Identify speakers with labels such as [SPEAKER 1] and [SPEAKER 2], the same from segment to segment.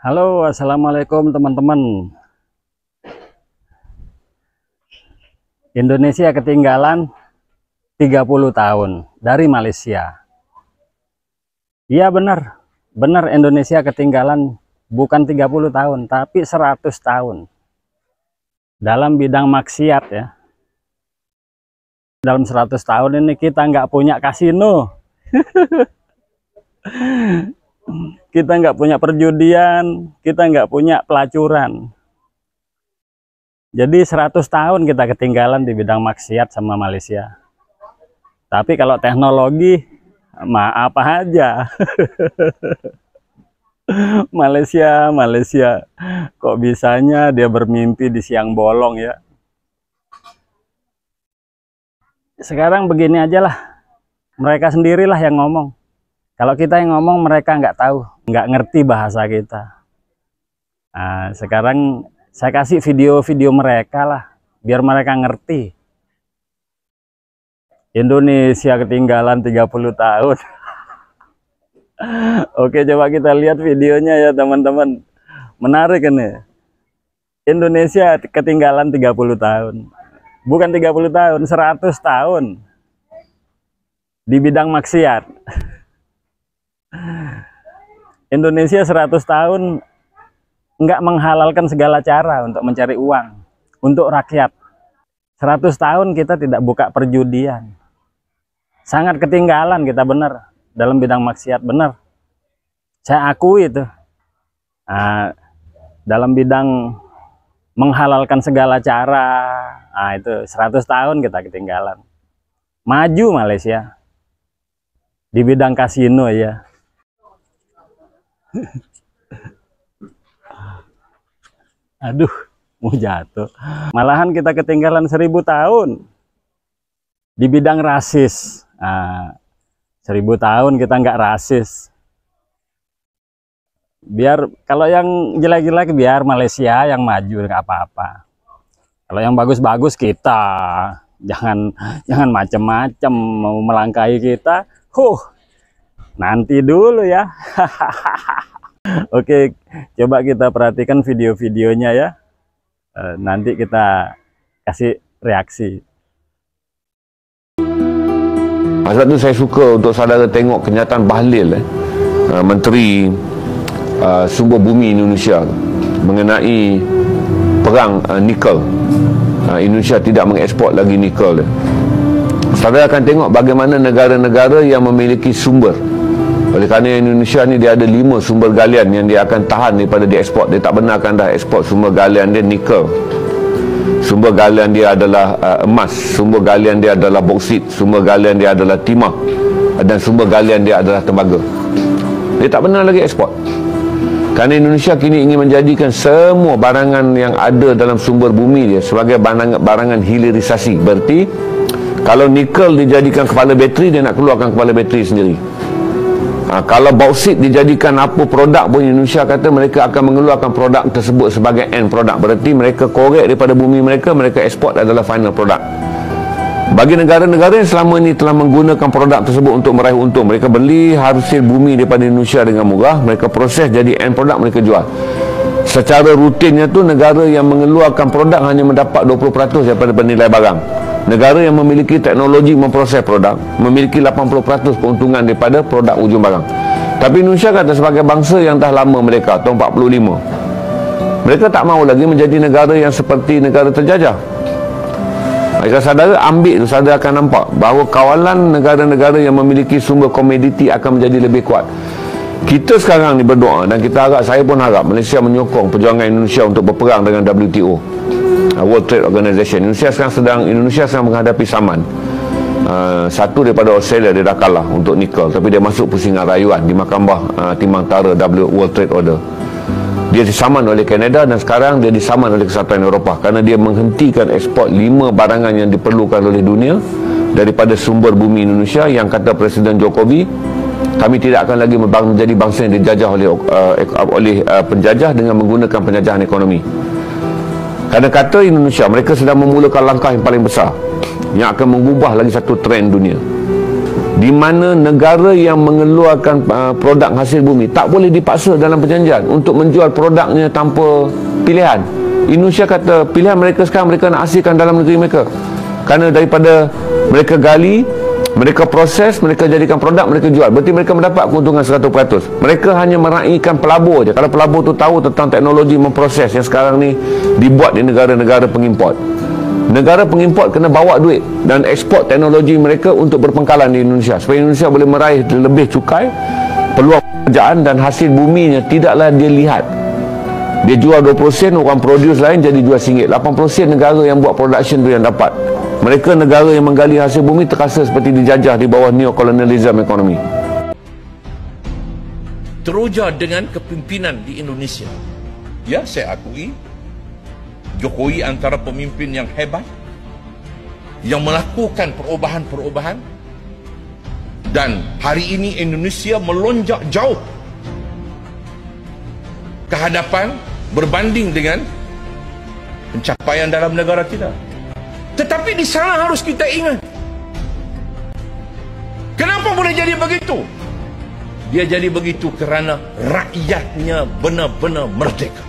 [SPEAKER 1] Halo, assalamualaikum teman-teman. Indonesia ketinggalan 30 tahun dari Malaysia. Iya benar Indonesia ketinggalan bukan 30 tahun, tapi 100 tahun. Dalam bidang maksiat ya. Dalam 100 tahun ini kita nggak punya kasino. Kita nggak punya perjudian, kita nggak punya pelacuran. Jadi 100 tahun kita ketinggalan di bidang maksiat sama Malaysia. Tapi kalau teknologi, maaf aja. Malaysia, kok bisanya dia bermimpi di siang bolong ya. Sekarang begini aja lah, mereka sendirilah yang ngomong. Kalau kita yang ngomong, mereka nggak tahu, nggak ngerti bahasa kita. Nah, sekarang saya kasih video-video mereka lah, biar mereka ngerti. Indonesia ketinggalan 30 tahun. Oke, coba kita lihat videonya ya teman-teman. Menarik ini. Indonesia ketinggalan 30 tahun. Bukan 30 tahun, 100 tahun. Di bidang maksiat. Indonesia 100 tahun nggak menghalalkan segala cara untuk mencari uang untuk rakyat. 100 tahun kita tidak buka perjudian. Sangat ketinggalan kita benar dalam bidang maksiat, benar. Saya akui itu. Nah, dalam bidang menghalalkan segala cara, nah itu 100 tahun kita ketinggalan. Maju Malaysia di bidang kasino ya. Aduh, mau jatuh. Malahan kita ketinggalan 1000 tahun di bidang rasis. Nah, 1000 tahun kita nggak rasis. Biar kalau yang jelek-jelek biar Malaysia yang maju, nggak apa-apa. Kalau yang bagus-bagus kita jangan macem-macem mau melangkahi kita. Nanti dulu ya. Oke, coba kita perhatikan video-videonya ya. Nanti kita kasih reaksi.
[SPEAKER 2] Sebab tu saya suka untuk saudara tengok kenyataan Bahlil, Menteri Sumber Bumi Indonesia mengenai perang nikel. Indonesia tidak mengeksport lagi nikel. Saudara akan tengok bagaimana negara-negara yang memiliki sumber. Oleh kerana Indonesia ni dia ada 5 sumber galian yang dia akan tahan daripada dieksport. Dia tak benarkan dah ekspor sumber galian dia nikel. Sumber galian dia adalah emas, sumber galian dia adalah boksit, sumber galian dia adalah timah, dan sumber galian dia adalah tembaga. Dia tak benar lagi ekspor. Kerana Indonesia kini ingin menjadikan semua barangan yang ada dalam sumber bumi dia sebagai barangan hilirisasi. Berarti kalau nikel dijadikan kepala bateri, dia nak keluarkan kepala bateri sendiri. Kalau bauksit dijadikan apa produk pun, Indonesia kata mereka akan mengeluarkan produk tersebut sebagai end produk. Berarti mereka korek daripada bumi mereka ekspor adalah final produk. Bagi negara-negara yang selama ini telah menggunakan produk tersebut untuk meraih untung, mereka beli hasil bumi daripada Indonesia dengan murah, mereka proses jadi end produk, mereka jual. Secara rutinnya tu negara yang mengeluarkan produk hanya mendapat 20% daripada penilai barang. Negara yang memiliki teknologi memproses produk memiliki 80% keuntungan daripada produk ujung barang. Tapi Indonesia kata sebagai bangsa yang dah lama mereka, tahun 45, mereka tak mahu lagi menjadi negara yang seperti negara terjajah. Jika saudara ambil, saudara akan nampak bahawa kawalan negara-negara yang memiliki sumber komoditi akan menjadi lebih kuat. Kita sekarang ni berdoa dan kita harap, saya pun harap Malaysia menyokong perjuangan Indonesia untuk berperang dengan WTO, World Trade Organization. Indonesia sedang menghadapi saman. Satu daripada Australia dia dah kalah untuk nikel, tapi dia masuk pusingan rayuan di Mahkamah Timbang Tara World Trade Order. Dia disaman oleh Kanada dan sekarang dia disaman oleh Kesatuan Eropah kerana dia menghentikan ekspor 5 barangan yang diperlukan oleh dunia daripada sumber bumi Indonesia, yang kata Presiden Jokowi, kami tidak akan lagi menjadi bangsa yang dijajah oleh penjajah dengan menggunakan penjajahan ekonomi. Kerana kata Indonesia, mereka sedang memulakan langkah yang paling besar yang akan mengubah lagi satu trend dunia. di mana negara yang mengeluarkan produk hasil bumi tak boleh dipaksa dalam perjanjian untuk menjual produknya tanpa pilihan. Indonesia kata pilihan mereka sekarang mereka nak hasilkan dalam negeri mereka, kerana daripada mereka gali, mereka proses, mereka jadikan produk, mereka jual, berarti mereka mendapat keuntungan 100%. Mereka hanya meraihkan pelabur je. Kalau pelabur tu tahu tentang teknologi memproses yang sekarang ni dibuat di negara-negara pengimport, negara pengimport kena bawa duit dan ekspor teknologi mereka untuk berpengkalan di Indonesia, supaya Indonesia boleh meraih lebih cukai, peluang pekerjaan, dan hasil buminya tidaklah dia lihat. Dia jual 20%, orang produce lain jadi jual RM1. 80% negara yang buat production tu yang dapat. Mereka negara yang menggali hasil bumi terasa seperti dijajah di bawah neocolonialism ekonomi.
[SPEAKER 3] Teruja dengan kepimpinan di Indonesia. Ya, saya akui Jokowi antara pemimpin yang hebat, yang melakukan perubahan-perubahan, dan hari ini Indonesia melonjak jauh ke hadapan berbanding dengan pencapaian dalam negara kita. Tetapi di sana harus kita ingat, kenapa boleh jadi begitu? Dia jadi begitu kerana rakyatnya benar-benar merdeka.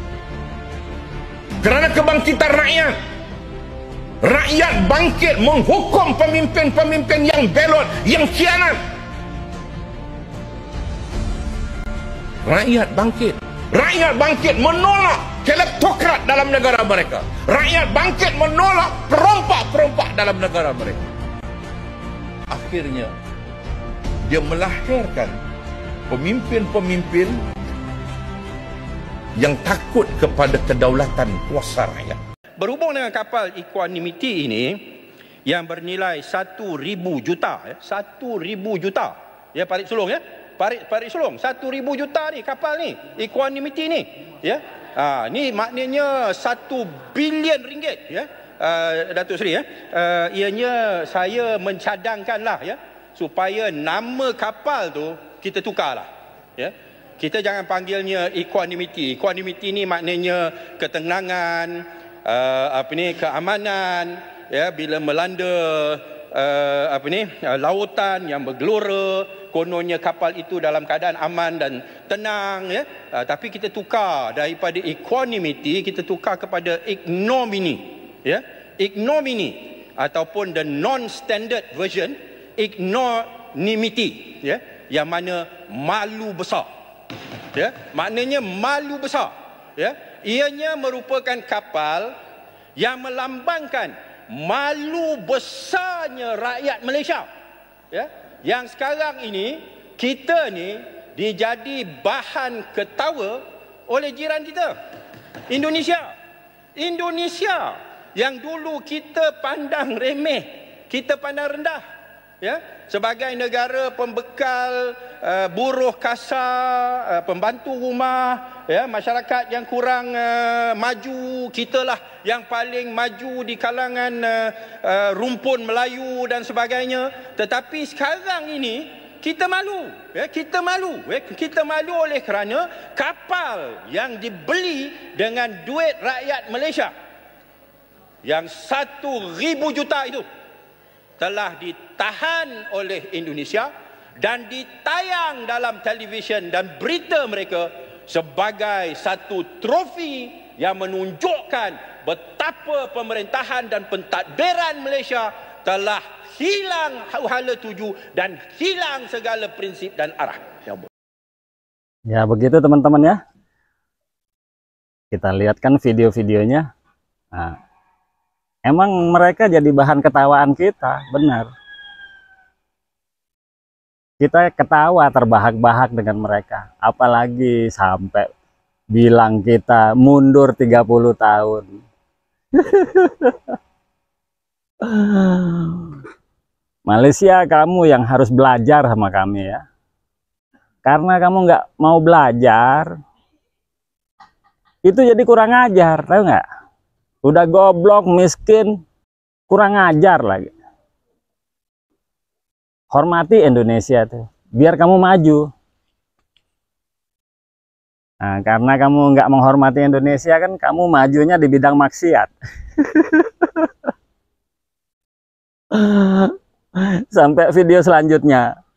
[SPEAKER 3] Kerana kebangkitan rakyat. Rakyat bangkit menghukum pemimpin-pemimpin yang belot, yang khianat. Rakyat bangkit. Rakyat bangkit menolak kleptokrat dalam negara mereka. Rakyat bangkit menolak perompak-perompak dalam negara mereka. Akhirnya dia melahirkan pemimpin-pemimpin yang takut kepada kedaulatan kuasa rakyat.
[SPEAKER 4] Berhubung dengan kapal Equanimity ini yang bernilai 1,000 juta, 1,000 juta, ya Parit Sulong ya, Parit Sulong, 1,000 juta ni kapal ni, Equanimity ni, ya, ni maknanya 1 bilion ringgit, ya, Datuk Seri ya, ianya saya mencadangkanlah ya, supaya nama kapal tu kita tukarlah, ya. Kita jangan panggilnya Equanimity. Equanimity ni maknanya ketenangan, keamanan, ya, bila melanda lautan yang bergelora, kononnya kapal itu dalam keadaan aman dan tenang, ya. Tapi kita tukar daripada Equanimity, kita tukar kepada ignominy, ya. Ignominy ataupun the non-standard version ignominy, ya, yang mana malu besar. Ya, maknanya malu besar. Ya, ianya merupakan kapal yang melambangkan malu besarnya rakyat Malaysia. Ya, yang sekarang ini kita ni dijadi bahan ketawa oleh jiran kita, Indonesia. Indonesia yang dulu kita pandang remeh, kita pandang rendah, ya, sebagai negara pembekal buruh kasar, pembantu rumah, ya, masyarakat yang kurang maju, kitalah yang paling maju di kalangan rumpun Melayu dan sebagainya. Tetapi sekarang ini kita malu, ya, kita malu, ya, kita malu oleh kerana kapal yang dibeli dengan duit rakyat Malaysia yang 1,000 juta itu telah ditahan oleh Indonesia dan ditayang dalam televisyen dan berita mereka sebagai satu trofi yang menunjukkan betapa pemerintahan dan pentadbiran Malaysia telah hilang hala tuju dan hilang segala prinsip dan arah.
[SPEAKER 1] Ya begitu teman-teman ya. Kita lihatkan video-videonya. Nah, emang mereka jadi bahan ketawaan kita, benar. Kita ketawa terbahak-bahak dengan mereka. Apalagi sampai bilang kita mundur 30 tahun. Malaysia, kamu yang harus belajar sama kami ya. Karena kamu nggak mau belajar, itu jadi kurang ajar, tahu nggak? Udah goblok, miskin, kurang ajar lagi. Hormati Indonesia tuh, biar kamu maju. Nah, karena kamu nggak menghormati Indonesia kan, kamu majunya di bidang maksiat. Sampai video selanjutnya.